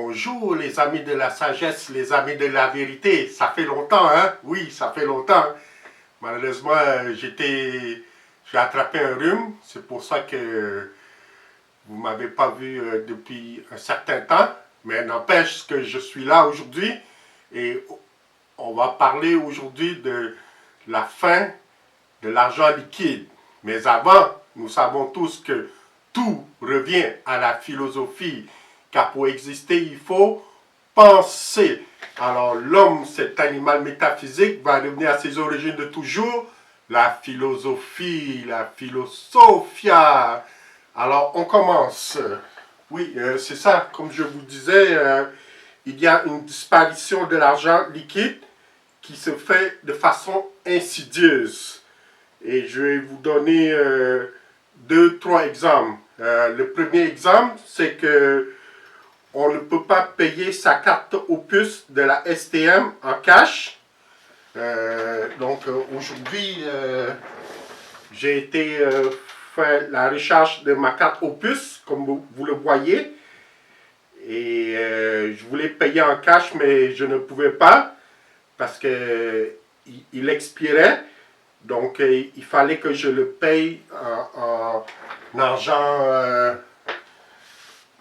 Bonjour les amis de la sagesse, les amis de la vérité. Ça fait longtemps, hein? Oui, ça fait longtemps. Malheureusement, j'ai attrapé un rhume. C'est pour ça que vous ne m'avez pas vu depuis un certain temps. Mais n'empêche que je suis là aujourd'hui et on va parler aujourd'hui de la fin de l'argent liquide. Mais avant, nous savons tous que tout revient à la philosophie, car pour exister, il faut penser. Alors l'homme, cet animal métaphysique, va revenir à ses origines de toujours, la philosophie, la philosophia. Alors on commence. Oui, c'est ça, comme je vous disais, il y a une disparition de l'argent liquide qui se fait de façon insidieuse. Et je vais vous donner deux, trois exemples. Le premier exemple, c'est que on ne peut pas payer sa carte Opus de la STM en cash. Aujourd'hui, j'ai été faire la recharge de ma carte Opus, comme vous le voyez. Et je voulais payer en cash, mais je ne pouvais pas parce que il expirait. Donc, il fallait que je le paye en argent,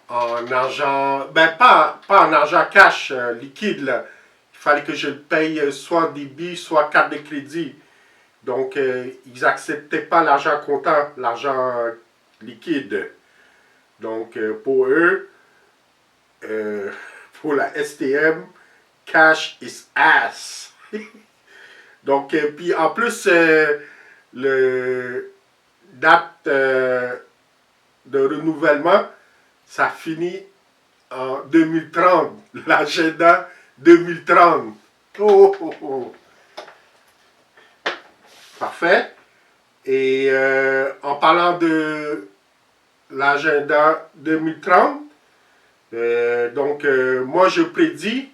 pas en argent cash liquide, là. Il fallait que je le paye soit en débit, soit carte de crédit. Donc, ils n'acceptaient pas l'argent comptant, l'argent liquide. Donc, pour eux, pour la STM, cash is ass. Donc, puis en plus, le date de renouvellement, ça finit en 2030, l'agenda 2030. Oh, oh, oh. Parfait. Et en parlant de l'agenda 2030, moi je prédis,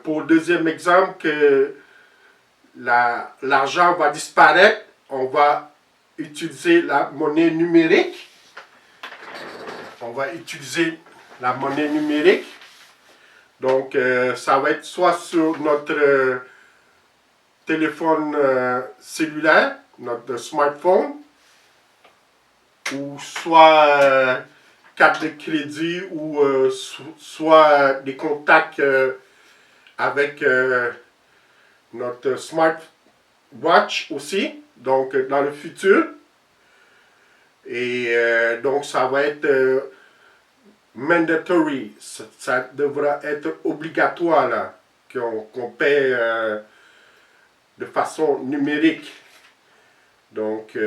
pour le deuxième exemple, que l'argent va disparaître, on va utiliser la monnaie numérique. On va utiliser la monnaie numérique. Donc, ça va être soit sur notre téléphone cellulaire, notre smartphone, ou soit carte de crédit, ou soit des contacts avec notre smartwatch aussi, donc dans le futur. Et donc ça va être mandatory, ça devra être obligatoire là, qu'on paie de façon numérique. Donc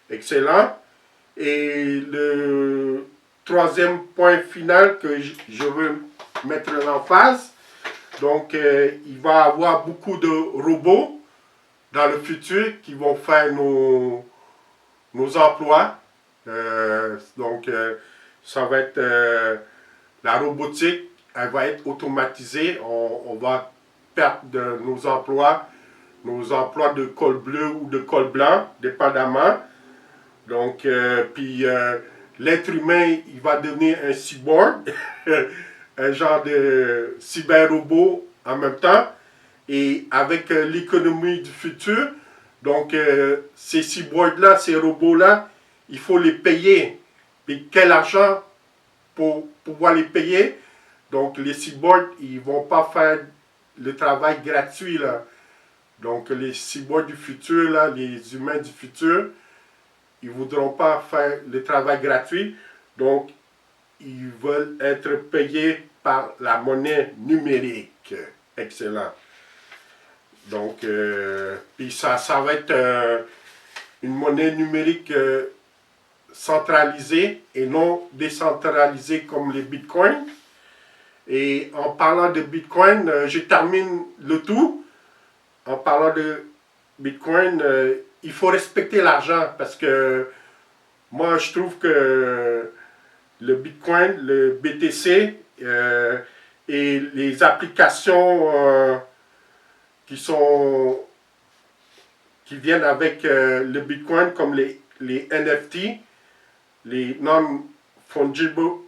excellent. Et le troisième point final que je veux mettre l'emphase, donc, il va y avoir beaucoup de robots dans le futur qui vont faire nos emplois. Ça va être la robotique, elle va être automatisée. On va perdre de nos emplois de col bleu ou de col blanc, dépendamment. Donc, l'être humain, il va devenir un cyborg. Un genre de cyber-robot en même temps, et avec l'économie du futur, donc ces cyborgs-là, ces robots-là, il faut les payer. Et quel argent pour pouvoir les payer? Donc les cyborgs, ils ne vont pas faire le travail gratuit, là. Donc les cyborgs du futur, là, les humains du futur, ils ne voudront pas faire le travail gratuit. Donc, ils veulent être payés par la monnaie numérique. Excellent. Donc, puis ça va être une monnaie numérique centralisée et non décentralisée comme les bitcoins. Et en parlant de bitcoin, je termine le tout. En parlant de bitcoin, il faut respecter l'argent parce que moi, je trouve que le Bitcoin, le BTC et les applications qui viennent avec le Bitcoin, comme les NFT, les non-fungible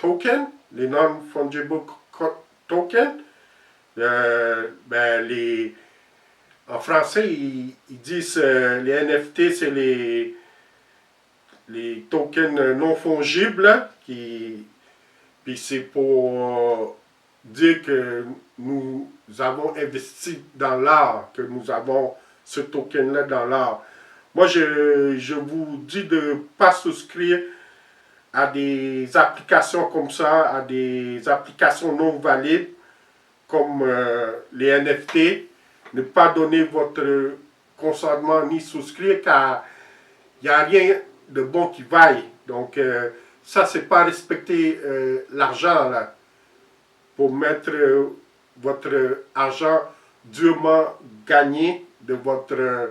tokens, les non-fungible tokens. En français, ils disent les NFT, c'est les tokens non fongibles, puis c'est pour dire que nous avons investi dans l'art, que nous avons ce token-là dans l'art. Moi, je vous dis de ne pas souscrire à des applications comme ça, à des applications non valides, comme les NFT. Ne pas donner votre consentement ni souscrire, car il n'y a rien de bon qui vaille. Donc, ça, c'est pas respecter l'argent, là, pour mettre votre argent durement gagné de votre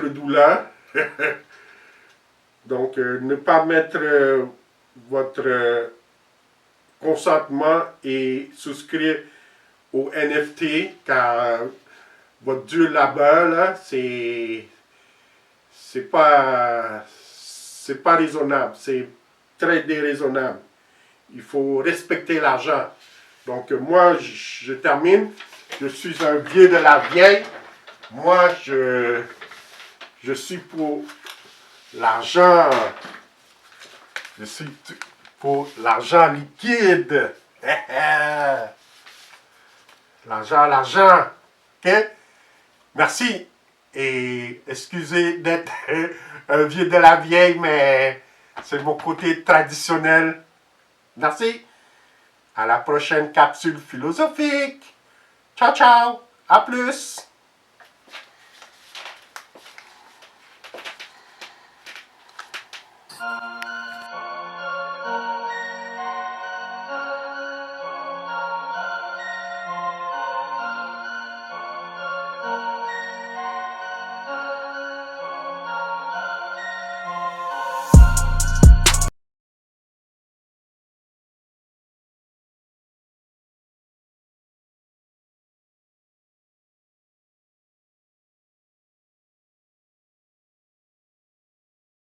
douleur. Donc, ne pas mettre votre consentement et souscrire au NFT, car votre dur labeur, là, c'est pas raisonnable, c'est très déraisonnable. Il faut respecter l'argent. Donc, moi, je termine. Je suis un vieux de la vieille. Moi, je suis pour l'argent. Je suis pour l'argent liquide. L'argent. OK? Merci. Et excusez d'être un vieux de la vieille, mais c'est mon côté traditionnel. Merci. À la prochaine capsule philosophique. Ciao, ciao. À plus.